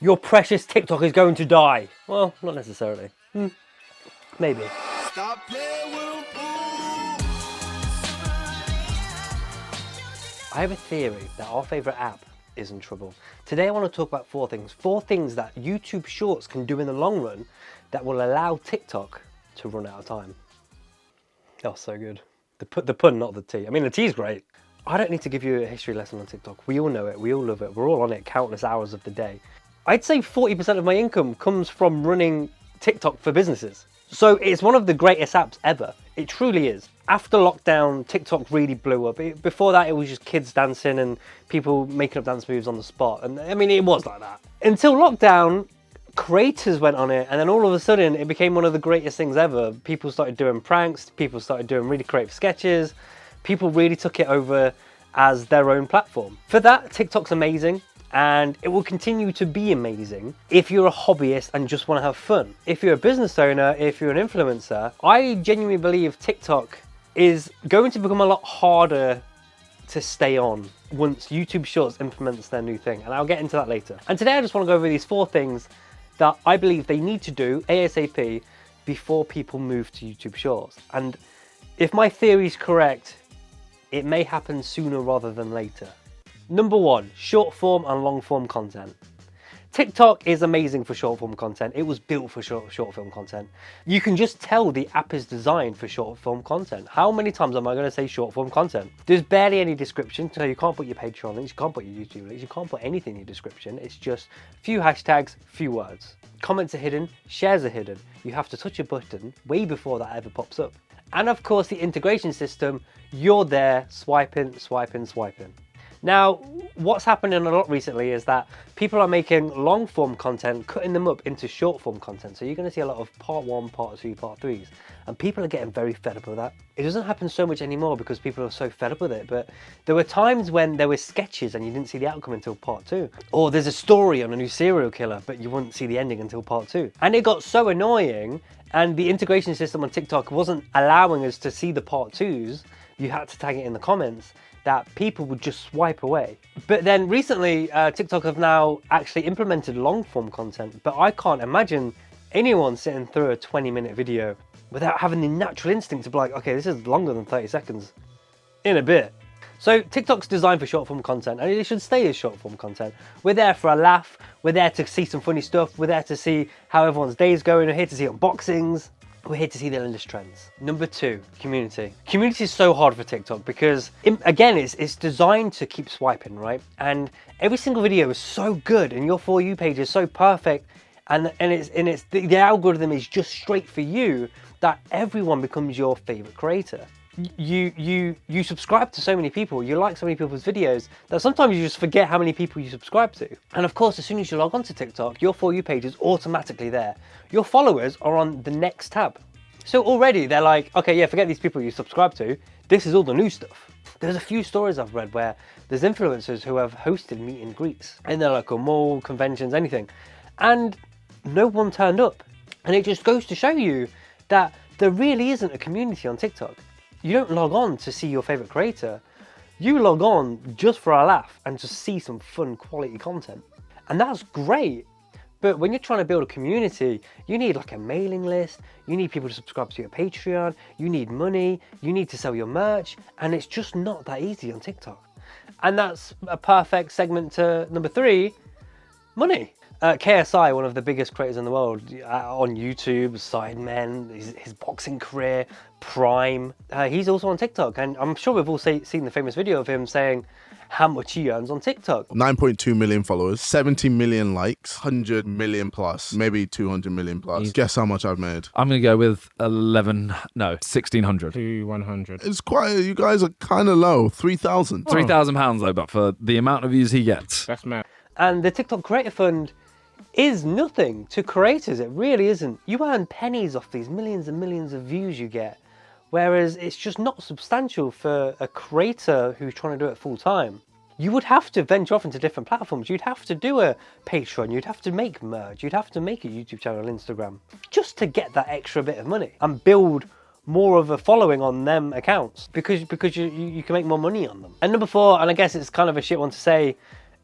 your precious TikTok is going to die. Well, not necessarily. Maybe. Stop playing with them, I have a theory that our favourite app is in trouble. Today I want to talk about four things that YouTube Shorts can do in the long run that will allow TikTok to run out of time. Oh, so good. The pun, not the tea. I mean, the tea's great. I don't need to give you a history lesson on TikTok. We all know it, we all love it, we're all on it countless hours of the day. I'd say 40% of my income comes from running TikTok for businesses. So it's one of the greatest apps ever. It truly is. After lockdown, TikTok really blew up. Before that, it was just kids dancing and people making up dance moves on the spot. And I mean, it was like that. Until lockdown, creators went on it, and then all of a sudden, it became one of the greatest things ever. People started doing pranks, people started doing really creative sketches. People really took it over as their own platform. For that, TikTok's amazing. And it will continue to be amazing if you're a hobbyist and just want to have fun. If you're a business owner, if you're an influencer, I genuinely believe TikTok is going to become a lot harder to stay on once YouTube Shorts implements their new thing. And I'll get into that later. And today I just want to go over these four things that I believe they need to do ASAP before people move to YouTube Shorts. And if my theory is correct, it may happen sooner rather than later. Number one, short form and long form content. TikTok is amazing for short form content. It was built for short film content. You can just tell the app is designed for short form content. How many times am I going to say short form content? There's barely any description, so you can't put your Patreon links, you can't put your YouTube links, you can't put anything in your description. It's just a few hashtags, few words. Comments are hidden, shares are hidden. You have to touch a button way before that ever pops up. And of course the integration system, you're there swiping, swiping, swiping. Now, what's happening a lot recently is that people are making long form content, cutting them up into short form content. So you're going to see a lot of part 1, part 2, part 3s. And people are getting very fed up with that. It doesn't happen so much anymore because people are so fed up with it. But there were times when there were sketches and you didn't see the outcome until part 2. Or there's a story on a new serial killer, but you wouldn't see the ending until part 2. And it got so annoying, and the integration system on TikTok wasn't allowing us to see the part 2s. You had to tag it in the comments, that people would just swipe away. But then recently, TikTok have now actually implemented long form content, but I can't imagine anyone sitting through a 20-minute video without having the natural instinct to be like, okay, this is longer than 30 seconds in a bit. So TikTok's designed for short form content, and it should stay as short form content. We're there for a laugh, we're there to see some funny stuff, we're there to see how everyone's day's going, we're here to see unboxings. We're here to see the latest trends. Number 2, community. Community is so hard for TikTok because, again, it's designed to keep swiping, right? And every single video is so good, and your For You page is so perfect, and the algorithm is just straight for you that everyone becomes your favorite creator. You subscribe to so many people, you like so many people's videos that sometimes you just forget how many people you subscribe to. And of course, as soon as you log on to TikTok, your For You page is automatically there. Your followers are on the next tab. So already they're like, okay, yeah, forget these people you subscribe to. This is all the new stuff. There's a few stories I've read where there's influencers who have hosted meet and greets in their local mall, conventions, anything. And no one turned up. And it just goes to show you that there really isn't a community on TikTok. You don't log on to see your favorite creator. You log on just for a laugh and to see some fun quality content. And that's great. But when you're trying to build a community, you need like a mailing list, you need people to subscribe to your Patreon, you need money, you need to sell your merch, and it's just not that easy on TikTok. And that's a perfect segment to number 3, money. KSI, one of the biggest creators in the world, on YouTube, Sidemen, his boxing career, Prime, he's also on TikTok, and I'm sure we've all seen the famous video of him saying how much he earns on TikTok. 9.2 million followers, 70 million likes, 100 million plus, maybe 200 million plus. Guess how much I've made? I'm going to go with 1,600. To 100. It's quite, you guys are kind of low, 3,000. £3,000 though, but for the amount of views he gets. That's mad. And the TikTok Creator Fund is nothing to creators. It really isn't. You earn pennies off these millions and millions of views you get, whereas it's just not substantial for a creator who's trying to do it full time. You would have to venture off into different platforms. You'd have to do a Patreon, you'd have to make merch, you'd have to make a YouTube channel, Instagram, just to get that extra bit of money and build more of a following on them accounts because you can make more money on them. And number 4, and I guess it's kind of a shit one to say,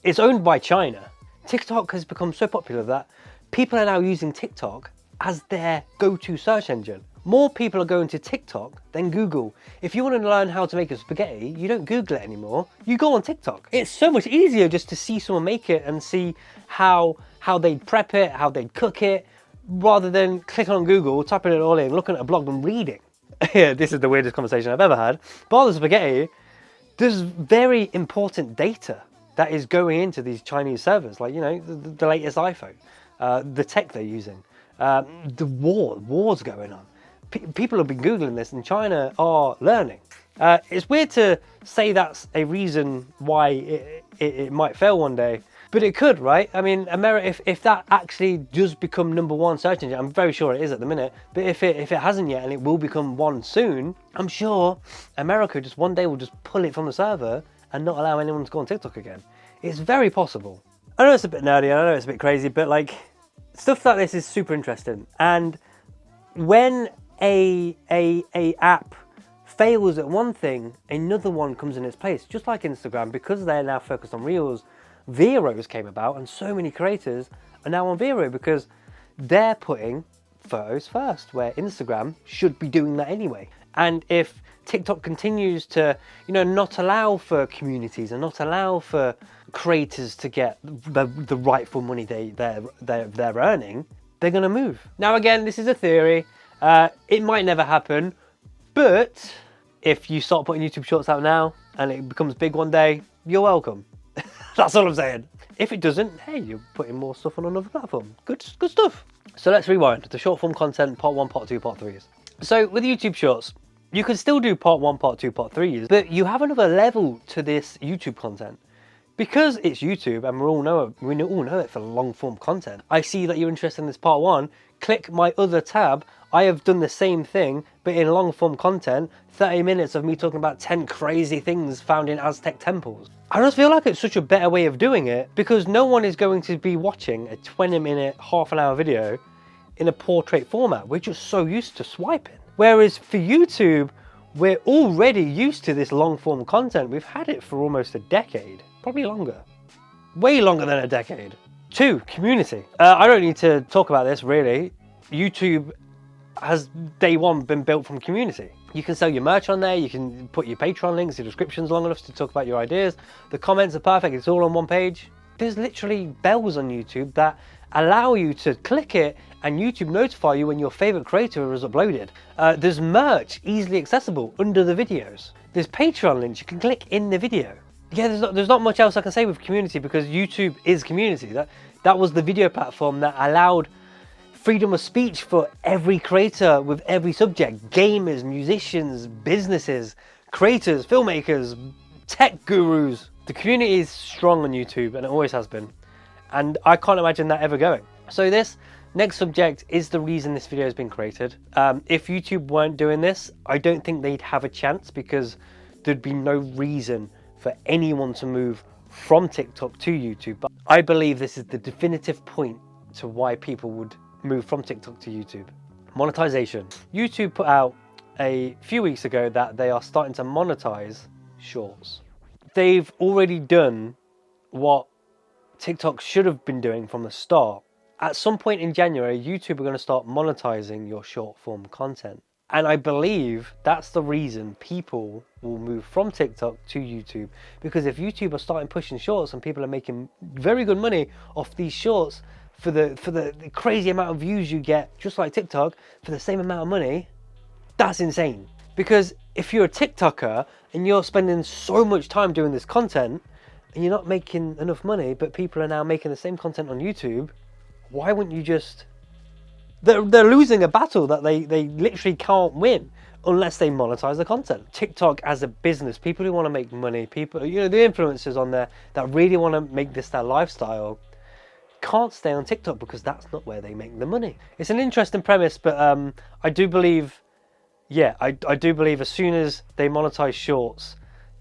it's owned by China. TikTok has become so popular that people are now using TikTok as their go-to search engine. More people are going to TikTok than Google. If you want to learn how to make a spaghetti, you don't Google it anymore, you go on TikTok. It's so much easier just to see someone make it and see how they'd prep it, how they'd cook it, rather than clicking on Google, typing it all in, looking at a blog and reading. Yeah, this is the weirdest conversation I've ever had. Bar the spaghetti, there's very important data that is going into these Chinese servers, like, you know, the latest iPhone, the tech they're using, the wars going on. People have been Googling this, and China are learning. It's weird to say that's a reason why it might fail one day, but it could, right? I mean, America, if that actually does become #1 search engine, I'm very sure it is at the minute, but if it hasn't yet and it will become one soon, I'm sure America just one day will just pull it from the server and not allow anyone to go on TikTok again. It's very possible. I know it's a bit nerdy, I know it's a bit crazy, but like, stuff like this is super interesting. And when a app fails at one thing, another one comes in its place, just like Instagram, because they're now focused on Reels. Vero's came about, and so many creators are now on Vero because they're putting photos first, where Instagram should be doing that anyway. And if TikTok continues to, you know, not allow for communities and not allow for creators to get the rightful money they're earning, they're going to move. Now, again, this is a theory. It might never happen, but if you start putting YouTube Shorts out now and it becomes big one day, you're welcome. That's all I'm saying. If it doesn't, hey, you're putting more stuff on another platform. Good stuff. So let's rewind. The short form content, part 1, part 2, part 3s. So with YouTube Shorts, you can still do part 1, part 2, part 3s, but you have another level to this YouTube content. Because it's YouTube, and we all know it for long form content. I see that you're interested in this part 1, click my other tab. I have done the same thing, but in long form content, 30 minutes of me talking about 10 crazy things found in Aztec temples. I just feel like it's such a better way of doing it, because no one is going to be watching a 20-minute, half-an-hour video in a portrait format. We're just so used to swiping. Whereas for YouTube, we're already used to this long form content. We've had it for almost a decade, probably longer. Way longer than a decade. 2, community. I don't need to talk about this really. YouTube has day one been built from community. You can sell your merch on there, you can put your Patreon links, your descriptions long enough to talk about your ideas. The comments are perfect, it's all on one page. There's literally bells on YouTube that allow you to click it and YouTube notify you when your favorite creator has uploaded. There's merch easily accessible under the videos. There's Patreon links you can click in the video. Yeah, there's not much else I can say with community, because YouTube is community. That was the video platform that allowed freedom of speech for every creator with every subject. Gamers, musicians, businesses, creators, filmmakers, tech gurus. The community is strong on YouTube, and it always has been. And I can't imagine that ever going. So this next subject is the reason this video has been created. If YouTube weren't doing this, I don't think they'd have a chance, because there'd be no reason for anyone to move from TikTok to YouTube. But I believe this is the definitive point to why people would move from TikTok to YouTube. Monetization. YouTube put out a few weeks ago that they are starting to monetize shorts. They've already done what TikTok should have been doing from the start. At some point in January, YouTube are going to start monetizing your short form content. And I believe that's the reason people will move from TikTok to YouTube. Because if YouTube are starting pushing shorts and people are making very good money off these shorts for the crazy amount of views you get, just like TikTok, for the same amount of money, that's insane. Because if you're a TikToker and you're spending so much time doing this content and you're not making enough money, but people are now making the same content on YouTube, why wouldn't you just... They're losing a battle that they literally can't win unless they monetize the content. TikTok as a business, people who want to make money, people, you know, the influencers on there that really want to make this their lifestyle, can't stay on TikTok because that's not where they make the money. It's an interesting premise, but I do believe, yeah, I do believe as soon as they monetize shorts,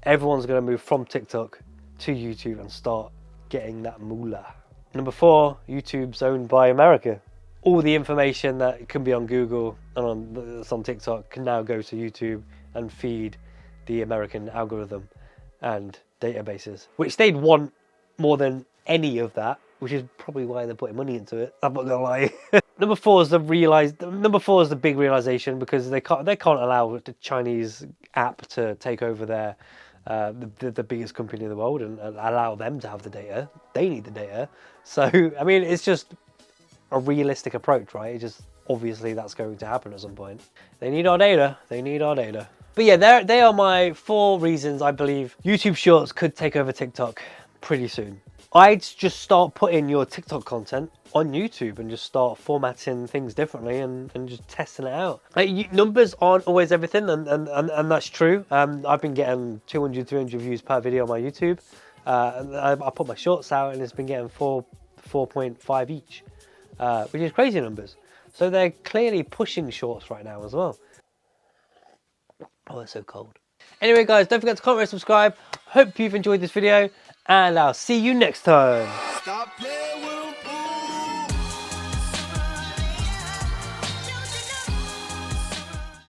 everyone's going to move from TikTok to YouTube and start getting that moolah. Number 4, YouTube's owned by America. All the information that can be on Google and on TikTok can now go to YouTube and feed the American algorithm and databases, which they'd want more than any of that which is probably why they're putting money into it. I'm not gonna lie. Number four is the big realization, because they can't allow the Chinese app to take over their the biggest company in the world and allow them to have the data. They need the data. So I mean, it's just a realistic approach, right? It just obviously that's going to happen at some point. They need our data. They need our data. But yeah, they are my 4 reasons I believe YouTube Shorts could take over TikTok pretty soon. I'd just start putting your TikTok content on YouTube and just start formatting things differently and just testing it out. Numbers aren't always everything, and that's true. I've been getting 200, 300 views per video on my YouTube. I put my shorts out and it's been getting 4.5 each, which is crazy numbers. So they're clearly pushing shorts right now as well. Oh, it's so cold. Anyway, guys, don't forget to comment and subscribe. Hope you've enjoyed this video, and I'll see you next time. Stop